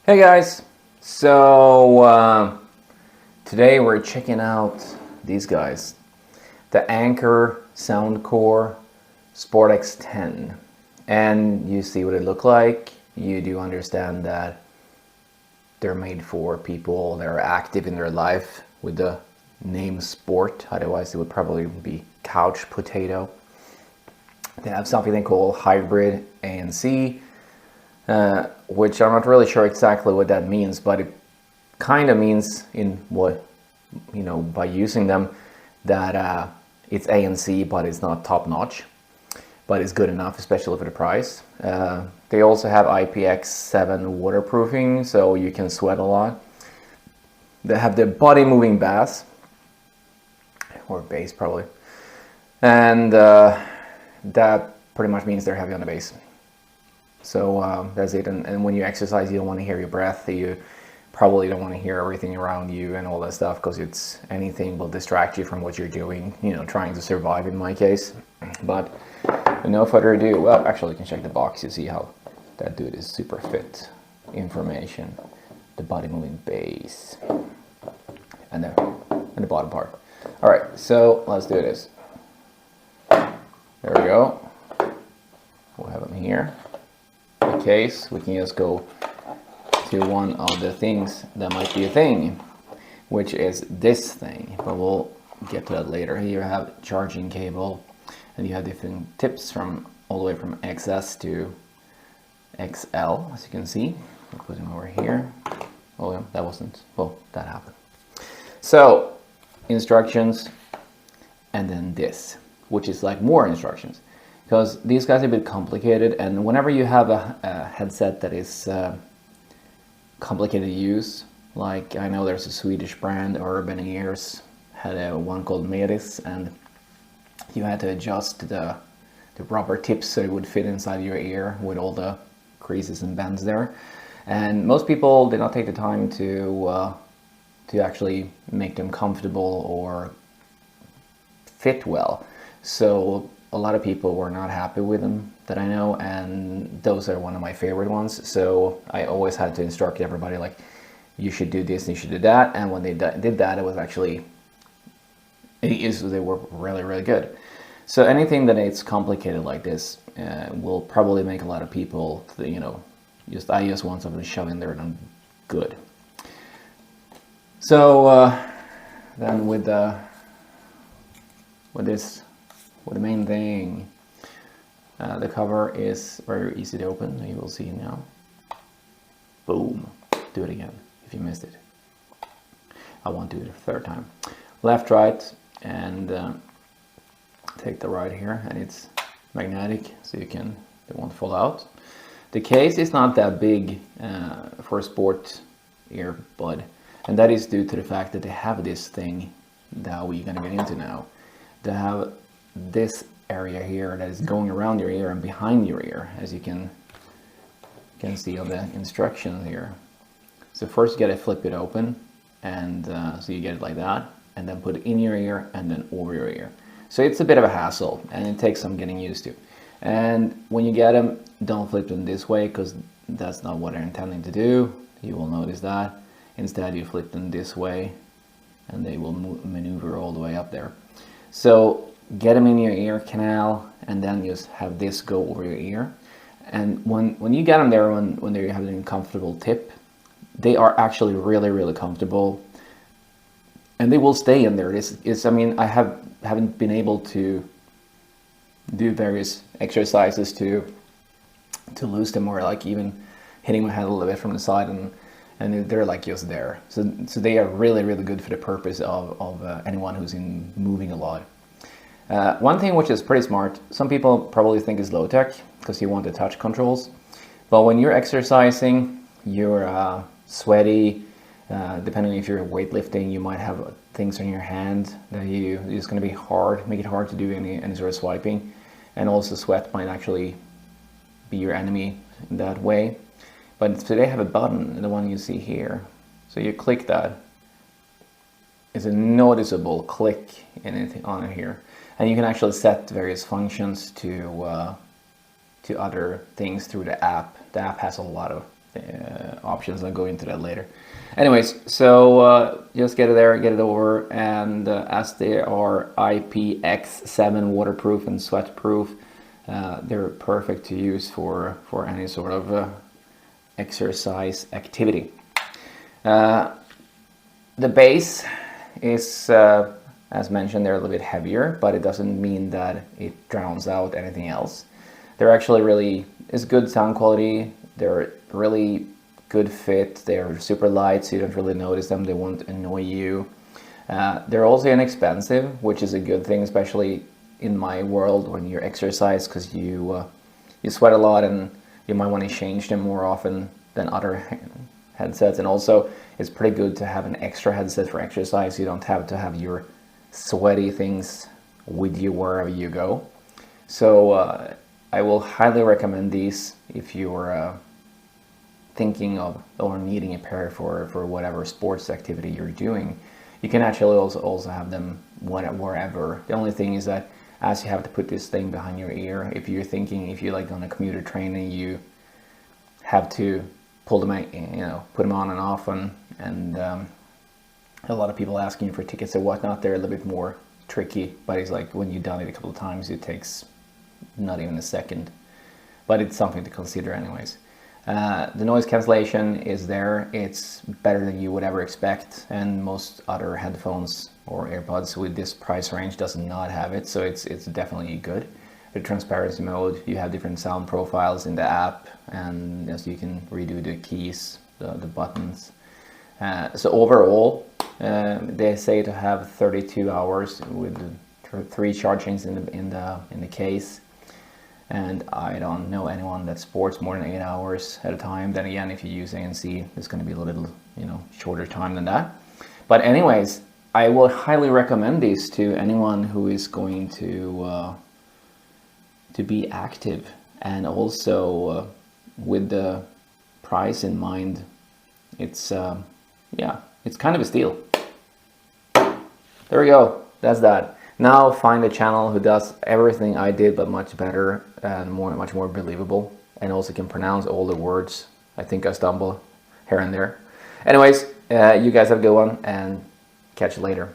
Hey guys, so today we're checking out these guys, the Anker Soundcore Sport X10, and you see what it look like. You do understand that they're made for people that are active in their life with the name sport, otherwise it would probably be couch potato. They have something they call HYPE.se, which I'm not really sure exactly what that means, but it kind of means in what, by using them, that it's ANC, but it's not top notch, but it's good enough, especially for the price. They also have IPX7 waterproofing, so you can sweat a lot. They have the body moving bass, or base probably, and that pretty much means they're heavy on the base. So that's it. And when you exercise, you don't want to hear your breath. You probably don't want to hear everything around you and all that stuff, because it's anything will distract you from what you're doing, trying to survive in my case. But with no further ado, well, actually you can check the box. You see how that dude is super fit. Information, the body moving base, and the bottom part. All right, so let's do this. There we go. We'll have them here. Case, we can just go to one of the things that might be a thing, which is this thing, but we'll get to that later. Here you have charging cable, and you have different tips from all the way from XS to XL, as you can see. I'll put them over here. Oh yeah, that happened. So instructions, and then this, which is like more instructions, because these guys are a bit complicated, and whenever you have a headset that is complicated to use, like I know there's a Swedish brand, Urban Ears, had one called Medis, and you had to adjust the rubber tips so it would fit inside your ear with all the creases and bends there. And most people did not take the time to actually make them comfortable or fit well. So a lot of people were not happy with them that I know, and those are one of my favorite ones. So I always had to instruct everybody, like, you should do this and you should do that. And when they did that, it was actually, they were really, really good. So anything that it's complicated like this will probably make a lot of people, I just want something to shove in there and I'm good. So then with the main thing, the cover is very easy to open. You will see now. Boom. Do it again if you missed it. I won't do it a third time. Left, right, and take the right here, and it's magnetic, so it won't fall out. The case is not that big for a sport earbud, and that is due to the fact that they have this thing that we're going to get into now. They have this area here that is going around your ear and behind your ear, as you can see on the instructions here. So first you got to flip it open, and so you get it like that, and then put it in your ear and then over your ear. So it's a bit of a hassle, and it takes some getting used to. And when you get them, don't flip them this way, because that's not what they're intending to do. You will notice that. Instead you flip them this way, and they will maneuver all the way up there. So get them in your ear canal, and then just have this go over your ear. And when you get them there, when they're having a comfortable tip, they are actually really, really comfortable, and they will stay in there. I haven't been able to do various exercises to lose them, or like even hitting my head a little bit from the side, and they're like just there. So they are really, really good for the purpose of anyone who's moving a lot. One thing which is pretty smart, some people probably think is low tech because you want the touch controls, but when you're exercising, you're sweaty, depending if you're weightlifting, you might have things on your hand that it's going to be make it hard to do any sort of swiping, and also sweat might actually be your enemy in that way. But so they have a button, the one you see here, so you click that. It's a noticeable click on it here, and you can actually set various functions to other things through the app. The app has a lot of options. I'll go into that later. Anyways, so just get it there, get it over, and as they are IPX7 waterproof and sweat proof, they're perfect to use for any sort of exercise activity. The base is, as mentioned, they're a little bit heavier, but it doesn't mean that it drowns out anything else. They're actually really, it's good sound quality. They're really good fit. They're super light, so you don't really notice them. They won't annoy you. They're also inexpensive, which is a good thing, especially in my world when you exercise, because you sweat a lot and you might want to change them more often than other headsets. And also, it's pretty good to have an extra headset for exercise. You don't have to have your sweaty things with you wherever you go. So I will highly recommend these if you're thinking of or needing a pair for whatever sports activity you're doing. You can actually also have them wherever. The only thing is that as you have to put this thing behind your ear, if you're like on a commuter train and you have to pull them out, put them on and off, and a lot of people asking you for tickets and whatnot, they're a little bit more tricky. But it's like when you've done it a couple of times, it takes not even a second. But it's something to consider anyways. The noise cancellation is there. It's better than you would ever expect, and most other headphones or earbuds with this price range does not have it, so it's definitely good. The transparency mode, you have different sound profiles in the app, and so you can redo the keys, the buttons. So overall, they say to have 32 hours with 3 chargings in the case. And I don't know anyone that sports more than 8 hours at a time. Then again, if you use ANC, it's going to be a little, shorter time than that. But anyways, I will highly recommend these to anyone who is going to be active, and also with the price in mind, it's it's kind of a steal. There we go. That's that. Now find a channel who does everything I did but much better and much more believable, and also can pronounce all the words. I think I stumble here and there. Anyways, you guys have a good one, and catch you later.